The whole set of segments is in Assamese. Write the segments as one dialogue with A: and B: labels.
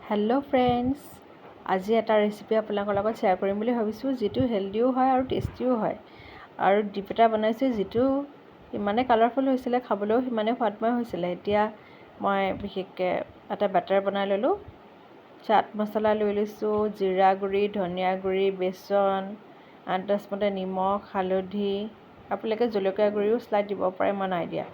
A: হেল্ল' ফ্ৰেণ্ডছ, আজি এটা ৰেচিপি আপোনালোকৰ লগত শ্বেয়াৰ কৰিম বুলি ভাবিছোঁ, যিটো হেল্ডিও হয় আৰু টেষ্টিও হয়। আৰু ডিপ এটা বনাইছোঁ, যিটো ইমানে কালাৰফুল হৈছিলে, খাবলৈও সিমানে সোৱাদময় হৈছিলে। এতিয়া মই বিশেষকৈ এটা বেটাৰ বনাই ল'লোঁ। চাট মছলা লৈ লৈছোঁ, জিৰা গুড়ি, ধনিয়া গুড়ি, বেচন, আন্দাজমতে নিমখ, হালধি, আপোনালোকে জলকীয়া গুড়িও স্লাইড দিব পাৰে, মই নাই দিয়া।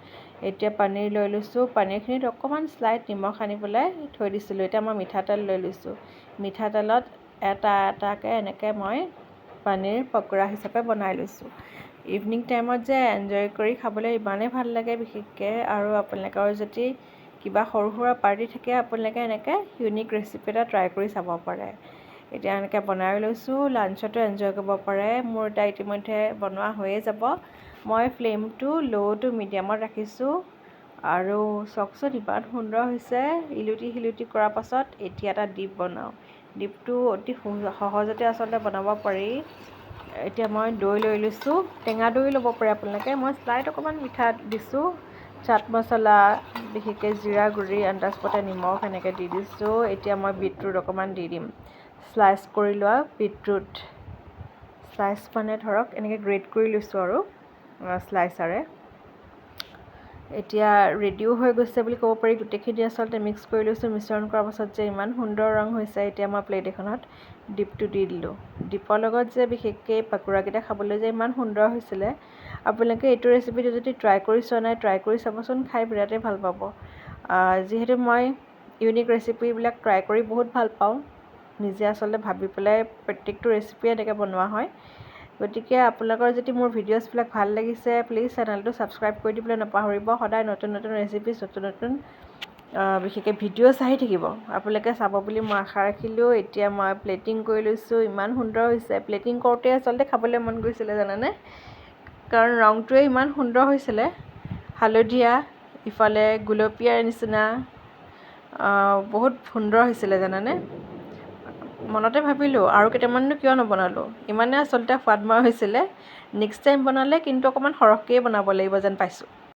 A: এতিয়া পনীৰ লৈ লৈছোঁ, পনীৰখিনিত অকণমান স্লাইড নিমখ সানি পেলাই থৈ দিছিলোঁ। এতিয়া মই মিঠাতেল লৈ লৈছোঁ, মিঠাতেলত এটা এটাকৈ এনেকৈ মই পনীৰ পকোৰা হিচাপে বনাই লৈছোঁ। ইভিনিং টাইমত যে এনজয় কৰি খাবলৈ ইমানেই ভাল লাগে বিশেষকৈ, আৰু আপোনালোকৰ যদি কিবা সৰু সুৰা পাৰ্টি থাকে, আপোনালোকে এনেকৈ ইউনিক ৰেচিপি এটা ট্ৰাই কৰি চাব পাৰে। এতিয়া এনেকৈ বনাই লৈছোঁ, লাঞ্চতো এনজয় কৰিব পাৰে। মোৰ এতিয়া ইতিমধ্যে বনোৱা হৈয়ে যাব। মই ফ্লেমটো ল' টু মিডিয়ামত ৰাখিছোঁ, আৰু চাওকচোন ইমান সুন্দৰ হৈছে। ইলুটি শিলুটি কৰাৰ পাছত এতিয়া এটা ডিপ বনাওঁ। ডিপটো অতি সহজতে আচলতে বনাব পাৰি। এতিয়া মই দৈ লৈ লৈছোঁ, টেঙা দৈ ল'ব পাৰে আপোনালোকে। মই স্লাইড অকণমান মিঠা দিছোঁ। চাট মছলা, বিশেষকৈ জিৰা গুড়ি, আন্দাজমতে নিমখ এনেকৈ দি দিছোঁ। এতিয়া মই বিটৰুট অকণমান দি দিম, স্লাইচ কৰি লোৱা বিটৰুট। স্লাইচ মানে ধৰক এনেকৈ গ্ৰেট কৰি লৈছোঁ আৰু স্লাইচাৰে। এতিয়া ৰেডিও হৈ গৈছে বুলি ক'ব পাৰি। গোটেইখিনি আচলতে মিক্স কৰি লৈছোঁ। মিশ্ৰণ কৰাৰ পাছত যে ইমান সুন্দৰ ৰং হৈছে। এতিয়া মই প্লেট এখনত ডিপটো দি দিলোঁ। ডিপৰ লগত যে বিশেষকৈ পকোৰাকেইটা খাবলৈ যে ইমান সুন্দৰ হৈছিলে। আপোনালোকে এইটো ৰেচিপিটো যদি ট্ৰাই কৰি চোৱা নাই, ট্ৰাই কৰি চাবচোন, খাই বিৰাটেই ভাল পাব। যিহেতু মই ইউনিক ৰেচিপিবিলাক ট্ৰাই কৰি বহুত ভাল পাওঁ, নিজে আচলতে ভাবি পেলাই প্ৰত্যেকটো ৰেচিপিয়ে এনেকৈ বনোৱা হয়। গতিকে আপোনালোকৰ যদি মোৰ ভিডিঅ'ছবিলাক ভাল লাগিছে, প্লিজ চেনেলটো ছাবস্ক্ৰাইব কৰি দিবলৈ নাপাহৰিব। সদায় নতুন নতুন ৰেচিপি, নতুন নতুন বিশেষকৈ ভিডিঅ'ছ আহি থাকিব, আপোনালোকে চাব বুলি মই আশা ৰাখিলোঁ। এতিয়া মই প্লেটিং কৰি লৈছোঁ। ইমান সুন্দৰ হৈছে। প্লেটিং কৰোঁতে আচলতে খাবলৈ মন গৈছিলে জানেনে, কাৰণ ৰংটোৱে ইমান সুন্দৰ হৈছিলে, হালধীয়া, ইফালে গুলপীয়াৰ নিচিনা, বহুত সুন্দৰ হৈছিলে জানেনে। মনতে ভাবিলোঁ আৰু কেইটামাননো কিয় নবনালোঁ, ইমানে আচলতে সোৱাদময় হৈছিলে। নেক্সট টাইম বনালে কিন্তু অকণমান সৰহকৈয়ে বনাব লাগিব যেন পাইছোঁ।